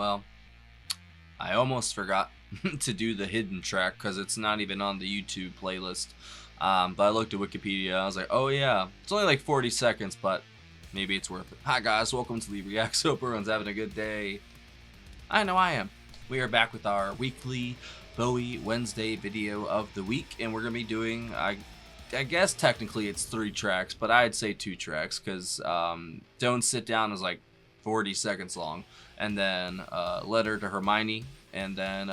well, I almost forgot to do the hidden track because it's not even on the YouTube playlist. But I looked at Wikipedia. I was like, oh yeah, it's only like 40 seconds, but maybe it's worth it. Hi guys, welcome to Lee Reacts. Hope everyone's having a good day. I know I am. We are back with our weekly Bowie Wednesday video of the week, and we're gonna be doing, I guess technically it's 3 tracks, but I'd say 2 tracks because Don't Sit Down is like 40 seconds long, and then Letter to Hermione, and then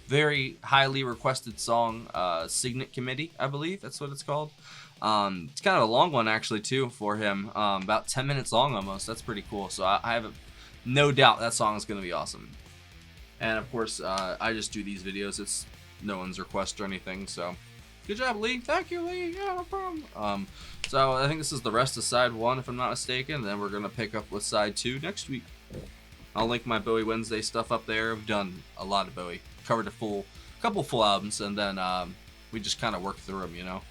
very highly requested song, Cygnet Committee, I believe that's what it's called. It's kind of a long one actually too for him, about 10 minutes long almost. That's pretty cool. So I have no doubt that song is going to be awesome. And of course, I just do these videos. It's no one's request or anything. So good job, Lee. Thank you, Lee. Yeah, no problem. So I think this is the rest of side 1, if I'm not mistaken. Then we're gonna pick up with side 2 next week. I'll link my Bowie Wednesday stuff up there. I've done a lot of Bowie. Covered a couple full albums, and then we just kind of worked through them, you know.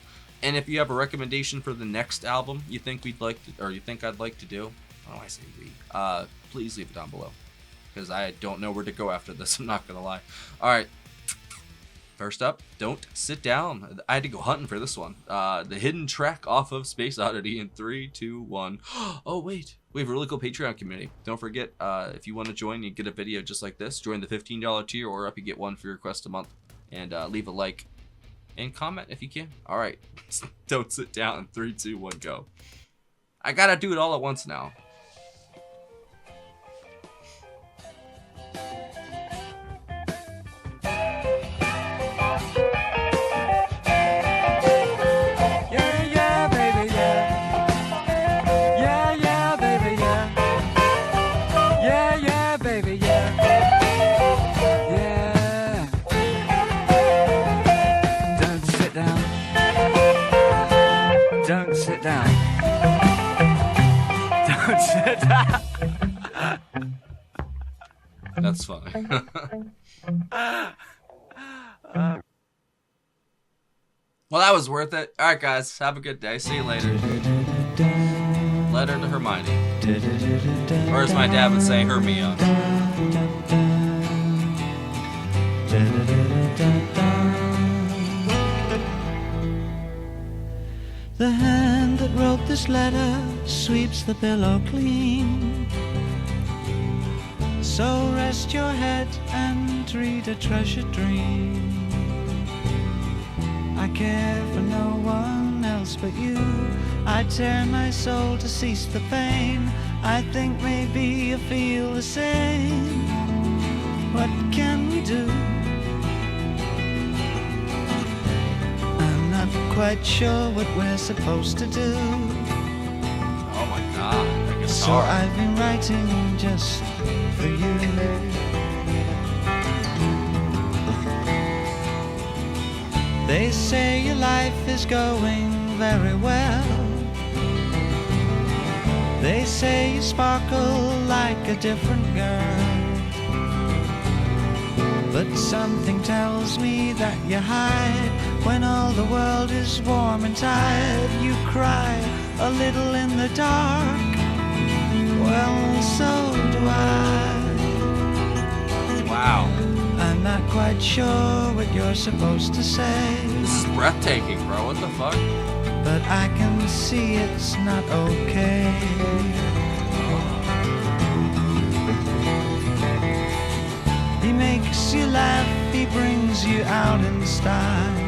And if you have a recommendation for the next album you think we'd like to, or you think I'd like to do, oh, I say we, please leave it down below, because I don't know where to go after this. I'm not gonna lie. All right. First up, Don't Sit Down. I had to go hunting for this one. The hidden track off of Space Oddity in 3, 2, 1. Oh wait, we have a really cool Patreon community. Don't forget, if you want to join, you get a video just like this. Join the $15 tier, or up you get 1 free request a month. And leave a like and comment if you can. All right, Don't Sit Down in 3, 2, 1, go. I gotta do it all at once now. Don't sit down. Don't sit down. That's funny. Well, that was worth it. Alright guys, have a good day. See you later. Letter to Hermione. Or as my dad would say, Hermione. The hand that wrote this letter sweeps the pillow clean. So rest your head and read a treasured dream. I care for no one else but you. I tear my soul to cease the pain. I think maybe you feel the same. What can we do? Quite sure what we're supposed to do. Oh my god, the guitar. So I've been writing just for you. They say your life is going very well. They say you sparkle like a different girl. But something tells me that you hide. When all the world is warm and tired, you cry a little in the dark. Well, so do I. Wow. I'm not quite sure what you're supposed to say. This is breathtaking, bro. What the fuck? But I can see it's not okay. He makes you laugh, he brings you out in style.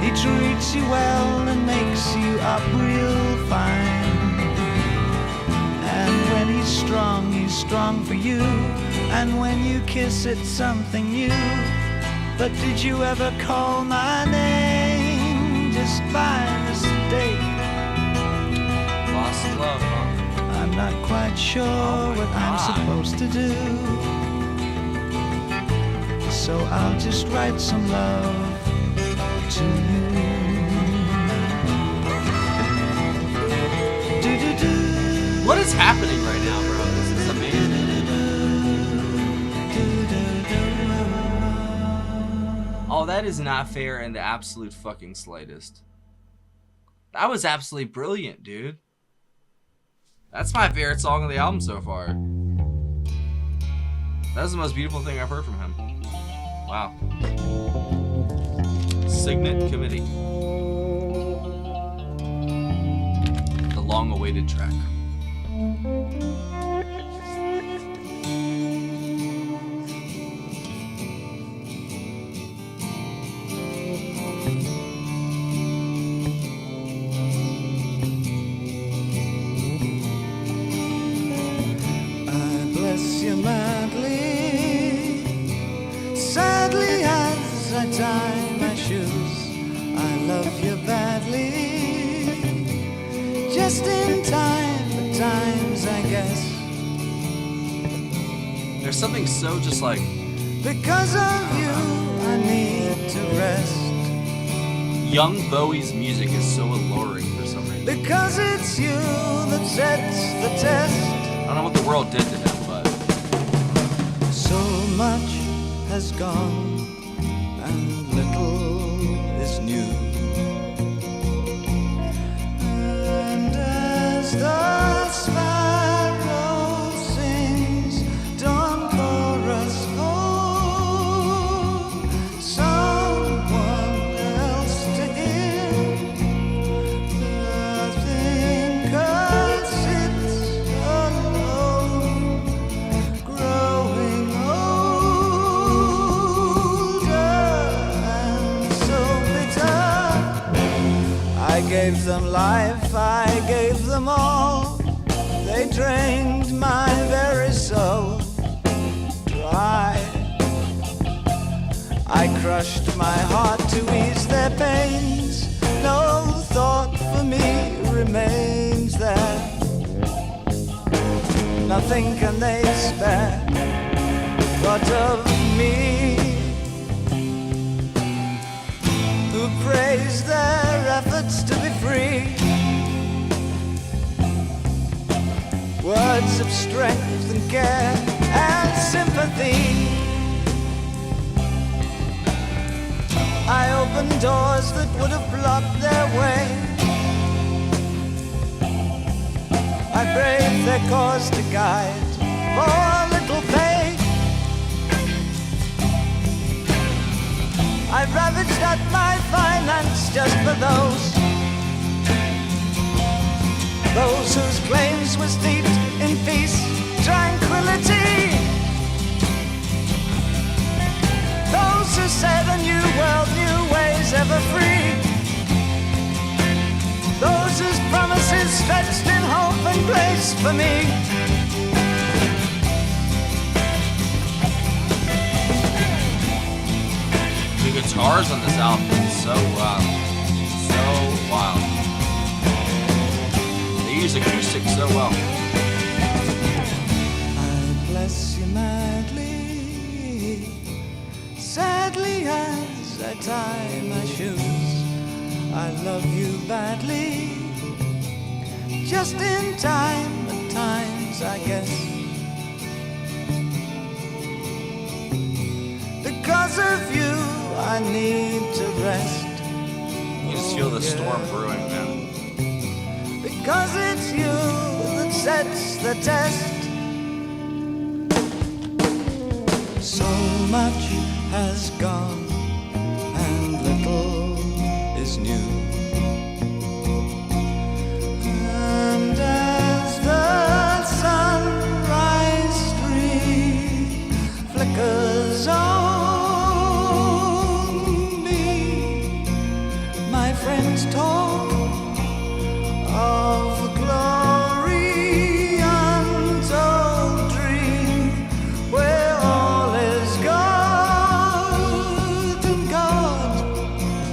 He treats you well and makes you up real fine. And when he's strong for you. And when you kiss, it's something new. But did you ever call my name just by mistake? Lost love, huh? I'm not quite sure what I'm supposed to do. So I'll just write some love to you. What is happening right now, bro? This is amazing. Oh, that is not fair in the absolute fucking slightest. That was absolutely brilliant, dude. That's my favorite song of the album so far. That's the most beautiful thing I've heard from him. Wow. Cygnet Committee. The long-awaited track. Sadly as I tie my shoes, I love you badly. Just in time, at times I guess. There's something so just like... Because of you, I need to rest. Young Bowie's music is so alluring for some reason. Because it's you that sets the test. I don't know what the world did to him, but... So much has gone and little is new. And as the sparrow sings dawn chorus, oh, someone else to hear. Nothing 'cause it's alone, growing I gave them life, I gave them all. They drained my very soul dry. I crushed my heart to ease their pains. No thought for me remains there. Nothing can they spare but of me, who praise their efforts to be free. Words of strength and care and sympathy. I opened doors that would have blocked their way. I braved their cause to guide for little pay. I ravaged at my finance just for those whose claims were steeped in peace, tranquility. Those who said a new world, new ways, ever free. Those whose promises stretched in hope and grace for me. The guitars on this album are so wild. So wild. They use acoustics so well. I bless you madly, sadly as I tie my shoes. I love you badly, just in time at times I guess. Because of you I need to rest. You just feel the storm brewing, man. Because it's you that sets the test. So much has gone and little is new. And as the sunrise stream flickers on me, my friends talk of a glory untold dream where all is God and God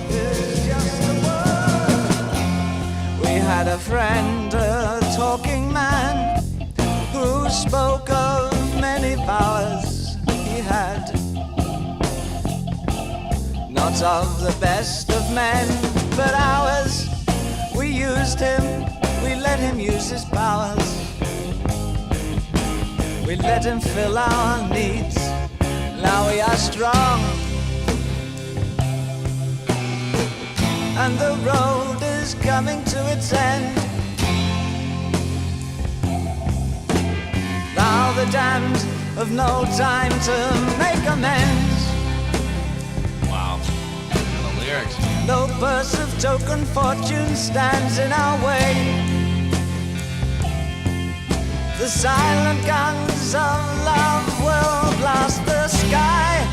is just a word. We had a friend, a talking man, who spoke of many powers he had. Not of the best of men, but ours. We used him, we let him use his powers. We let him fill our needs. Now we are strong, and the road is coming to its end. Now the damned of no time to make amends. Wow. The lyrics. No purse of token fortune stands in our way. The silent guns of love will blast the sky.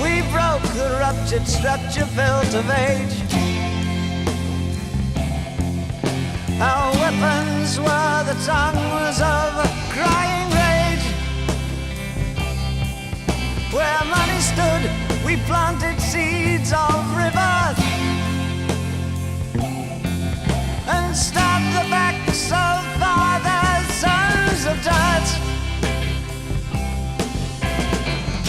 We broke the ruptured structure built of age. Our weapons were the tongues of crying rage. Where money stood, we planted seeds of rebirth and stabbed the backs of fathers, sons of dirt.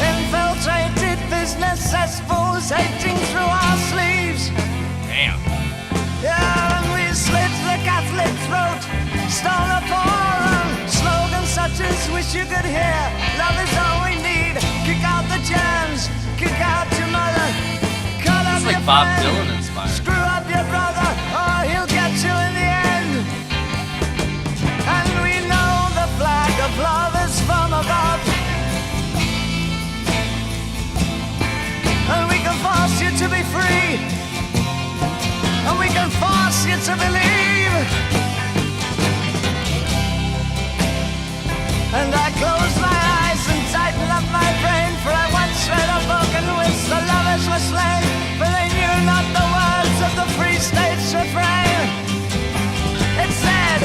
Infiltrated business cesspools hating through our sleeves. Damn. Yeah, and we slit the Catholic throat, stole a forum, slogans such as wish you could hear, love is all we need, kick out the germs, kick out your mother, cut up It's like your Bob friend, Dylan inspired. screw up your brother, or he'll get you in the end. And we know the flag of love is from above, and we can force you to be free, and we can force you to believe. And I close my eyes and tighten up my brain, for I once read a book in which the lovers were slain, for they knew not the words of the Free State's refrain. It said,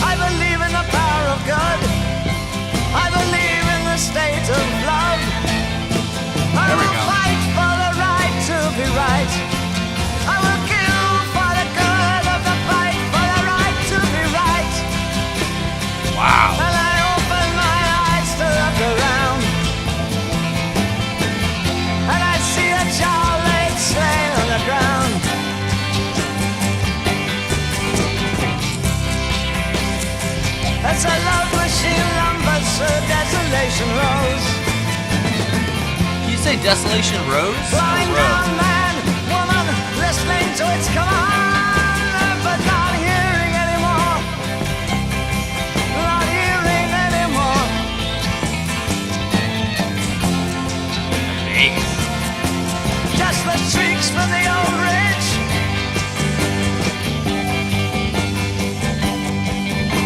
I believe in the power of good, I believe in the state of love, I There we will go. fight for the right to be right, I will kill for the good of the fight for the right to be right. Wow. And I open my eyes to look around, and I see a child laid slain on the ground. As a love machine lumbers through desolation rows, You say Desolation Rose? flying Or down Rose? man, woman, listening to its command, but not hearing anymore, not hearing anymore. Vegas. Just the shrieks from the old ridge.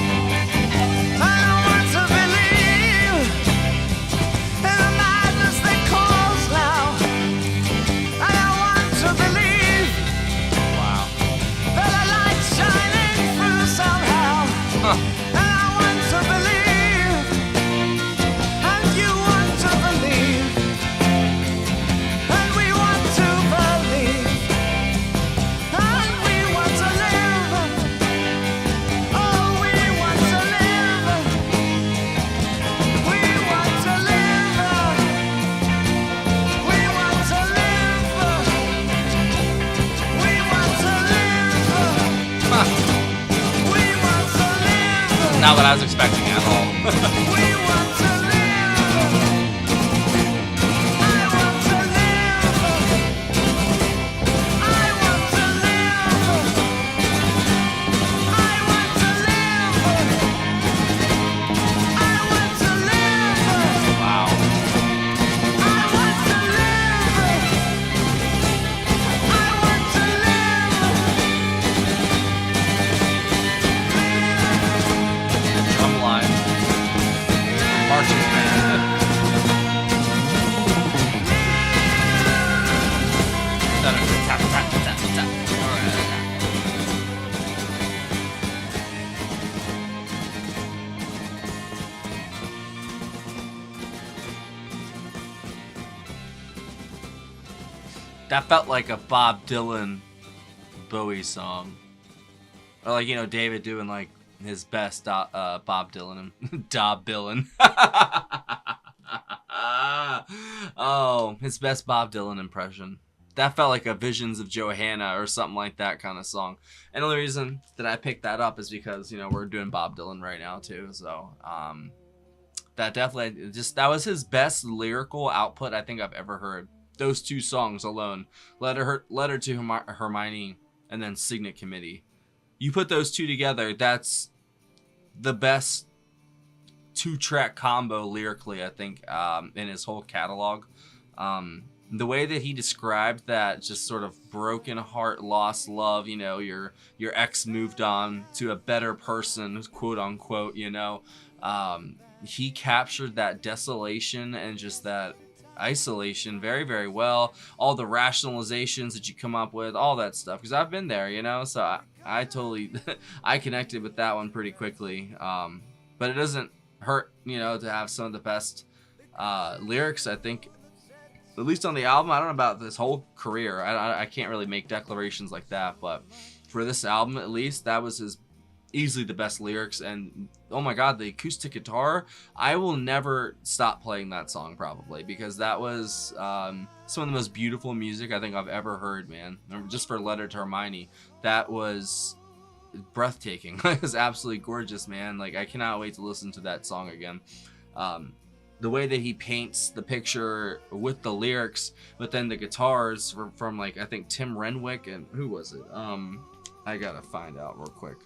I don't want to believe in the madness that calls now. I don't want to believe Wow. that a light's shining through somehow. Huh. And I want to believe, and you want to believe, and we want to believe, and we want to live. Oh, we want to live. We want to live. We want to live. We want to live. Huh. We want to live. Not what I was expecting at all. We want to live. I want to live. I want to live. I want to live. I want to live. Wow. I want to live. I want to Drum line. Marching band. Tap, tap, tap, tap. All right. That felt like a Bob Dylan Bowie song. Or like, David doing like his best Bob Dylan and Dob Dylan. Oh, his best Bob Dylan impression. That felt like a Visions of Johanna or something like that kind of song. And the only reason that I picked that up is because, we're doing Bob Dylan right now too. So, that definitely that was his best lyrical output I think I've ever heard. Those two songs alone, Letter to Hermione and then Cygnet Committee. You put those two together, that's the best 2-track combo lyrically, I think, in his whole catalog. The way that he described that just sort of broken heart, lost love, you know, your ex moved on to a better person, quote unquote, you know, he captured that desolation and just that isolation very, very well. All the rationalizations that you come up with, all that stuff, because I've been there, you know, so I totally I connected with that one pretty quickly. But it doesn't hurt, you know, to have some of the best lyrics, I think, at least on the album. I don't know about this whole career. I can't really make declarations like that, but for this album at least, that was his easily the best lyrics. And oh my god, the acoustic guitar, I will never stop playing that song probably, because that was some of the most beautiful music I think I've ever heard, man. Just for Letter to Hermione, that was breathtaking. It was absolutely gorgeous, man. Like, I cannot wait to listen to that song again. The way that he paints the picture with the lyrics, but then the guitars from like, I think Tim Renwick, and who was it? I gotta find out real quick.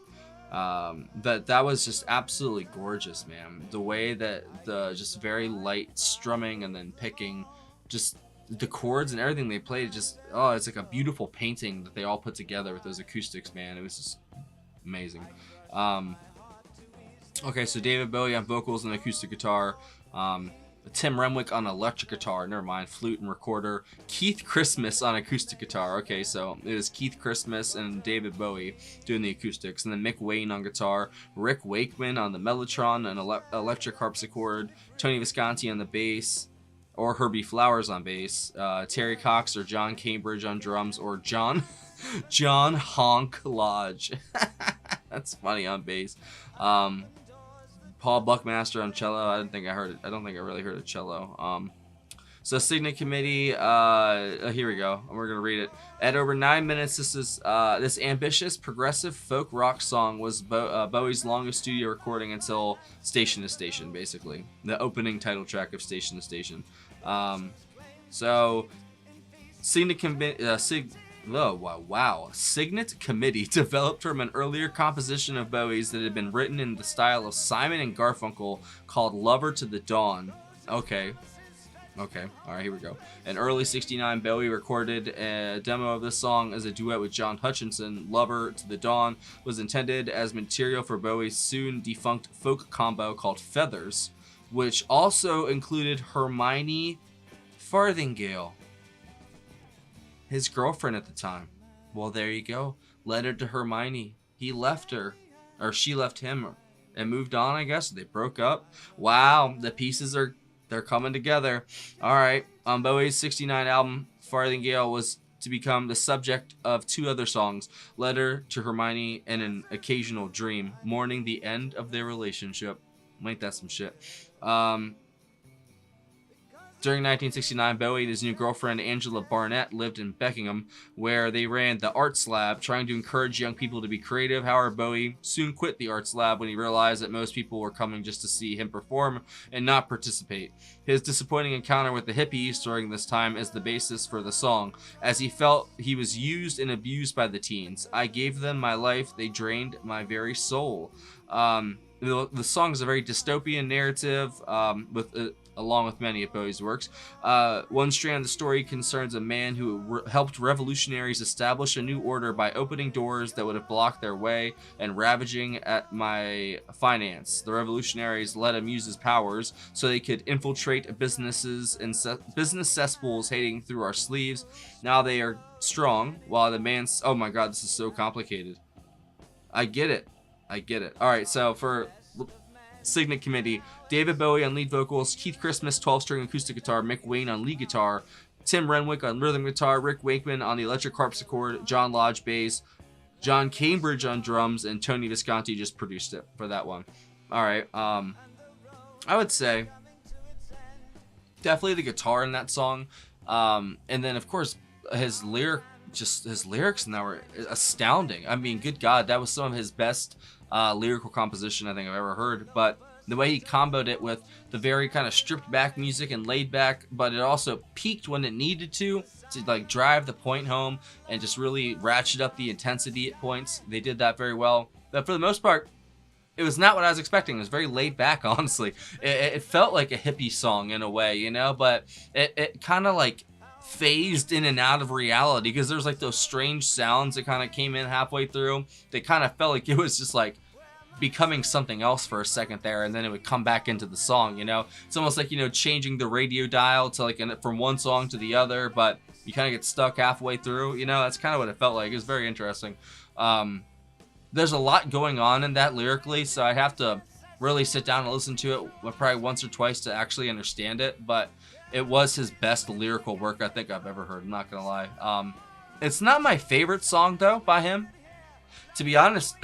That was just absolutely gorgeous, man. The way that the just very light strumming and then picking, just the chords and everything they played, just, oh, it's like a beautiful painting that they all put together with those acoustics, man. It was just amazing. Okay, so David Bowie on vocals and acoustic guitar. Tim Renwick on electric guitar, never mind, flute and recorder. Keith Christmas on acoustic guitar. Okay, so it was Keith Christmas and David Bowie doing the acoustics, and then Mick Wayne on guitar, Rick Wakeman on the mellotron and electric harpsichord, Tony Visconti on the bass, or Herbie Flowers on bass, Terry Cox or John Cambridge on drums, or John Honk Lodge. That's funny, on bass. Paul Buckmaster on cello. I don't think I really heard a cello. So Cygnet Committee, here we go. We're gonna read it. At over 9 minutes, this ambitious progressive folk rock song was Bowie's longest studio recording until Station to Station, basically the opening title track of Station to Station. So Cygnet Committee developed from an earlier composition of Bowie's that had been written in the style of Simon and Garfunkel called Lover to the Dawn. Okay, alright, here we go. In early '69, Bowie recorded a demo of this song as a duet with John Hutchinson. Lover to the Dawn was intended as material for Bowie's soon defunct folk combo called Feathers, which also included Hermione Farthingale, his girlfriend at the time. Well, there you go. Letter to Hermione. He left her, or she left him, and moved on, I guess. They broke up. Wow, the pieces they're coming together. All right. On Bowie's '69 album, Farthingale was to become the subject of 2 other songs, Letter to Hermione and An Occasional Dream, mourning the end of their relationship. Ain't that some shit? During 1969, Bowie and his new girlfriend Angela Barnett lived in Beckingham, where they ran the Arts Lab, trying to encourage young people to be creative. However, Bowie soon quit the Arts Lab when he realized that most people were coming just to see him perform and not participate. His disappointing encounter with the hippies during this time is the basis for the song, as he felt he was used and abused by the teens. I gave them my life, they drained my very soul. The song is a very dystopian narrative, along with many of Bowie's works. One strand of the story concerns a man who helped revolutionaries establish a new order by opening doors that would have blocked their way and ravaging at my finance. The revolutionaries let him use his powers so they could infiltrate businesses and business cesspools hating through our sleeves. Now they are strong, while the man's... Oh my god, this is so complicated. I get it. All right, so for Cygnet Committee, David Bowie on lead vocals, Keith Christmas 12-string acoustic guitar, Mick Wayne on lead guitar, Tim Renwick on rhythm guitar, Rick Wakeman on the electric harpsichord, John Lodge bass, John Cambridge on drums, and Tony Visconti just produced it for that one. All right, I would say definitely the guitar in that song, and then of course his lyrics in that were astounding. I mean, good God, that was some of his best lyrical composition I think I've ever heard. But the way he comboed it with the very kind of stripped back music and laid back, but it also peaked when it needed to like drive the point home and just really ratchet up the intensity at points. They did that very well. But for the most part, it was not what I was expecting. It was very laid back, honestly. It felt like a hippie song in a way, you know, but it kind of like phased in and out of reality because there's like those strange sounds that kind of came in halfway through. They kind of felt like it was just like becoming something else for a second there, and then it would come back into the song, you know. It's almost like, you know, changing the radio dial to like from one song to the other, but you kind of get stuck halfway through, you know. That's kind of what it felt like. It was very interesting. There's a lot going on in that lyrically, so I have to really sit down and listen to it probably once or twice to actually understand it, but it was his best lyrical work I think I've ever heard. I'm not gonna lie. It's not my favorite song though by him. To be honest,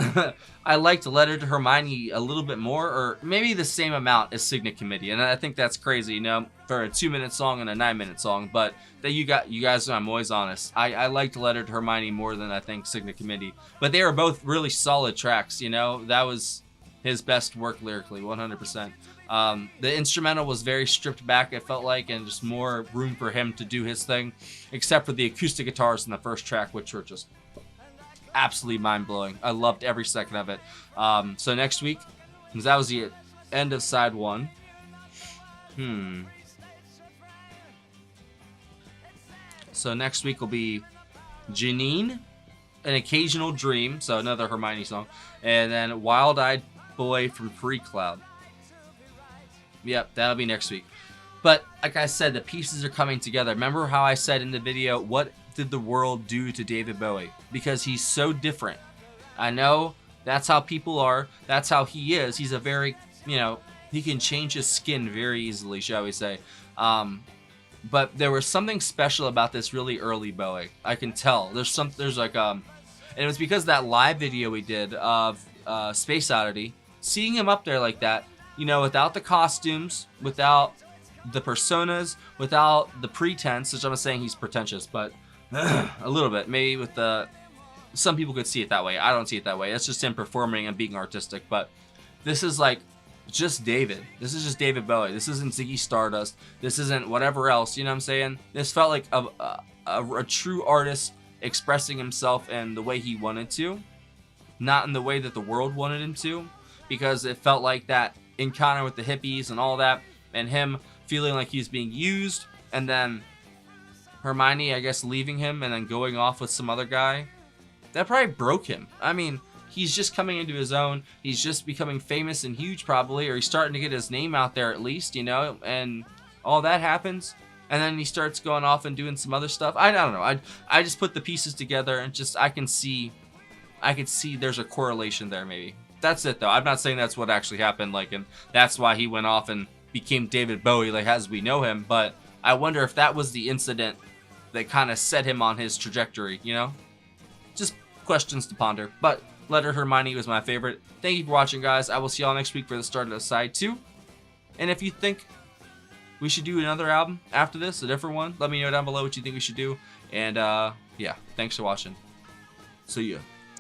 I liked Letter to Hermione a little bit more, or maybe the same amount as Cygnet Committee, and I think that's crazy, you know, for a 2-minute song and a 9-minute song. But that you guys, I'm always honest. I liked Letter to Hermione more than I think Cygnet Committee, but they were both really solid tracks. You know, that was his best work lyrically, 100%. The instrumental was very stripped back, it felt like, and just more room for him to do his thing, except for the acoustic guitars in the first track, which were just absolutely mind-blowing. I loved every second of it. So next week, because that was the end of side 1. So next week will be Janine, An Occasional Dream, so another Hermione song, and then Wild-Eyed Boy from Free Cloud. Yep, that'll be next week. But like I said, the pieces are coming together. Remember how I said in the video, what did the world do to David Bowie? Because he's so different. I know that's how people are. That's how he is. He's a very, you know, he can change his skin very easily, shall we say. But there was something special about this really early Bowie. I can tell. There's like, and it was because of that live video we did of Space Oddity. Seeing him up there like that, you know, without the costumes, without the personas, without the pretense, which I'm not saying he's pretentious, but a little bit. Maybe with some people could see it that way. I don't see it that way. It's just him performing and being artistic. But this is like just David. This is just David Bowie. This isn't Ziggy Stardust. This isn't whatever else. You know what I'm saying? This felt like a true artist expressing himself in the way he wanted to, not in the way that the world wanted him to, because it felt like that encounter with the hippies and all that, and him feeling like he's being used, and then Hermione, I guess, leaving him and then going off with some other guy. That probably broke him. I mean, he's just coming into his own. He's just becoming famous and huge probably, or he's starting to get his name out there at least, you know, and all that happens. And then he starts going off and doing some other stuff. I don't know. I just put the pieces together and just I can see there's a correlation there maybe. That's it though. I'm not saying that's what actually happened, like, and that's why he went off and became David Bowie, like, as we know him. But I wonder if that was the incident that kind of set him on his trajectory, you know? Just questions to ponder. But Letter Hermione was my favorite. Thank you for watching, guys. I will see y'all next week for the start of side 2. And if you think we should do another album after this, a different one, let me know down below what you think we should do. And yeah, thanks for watching. See ya.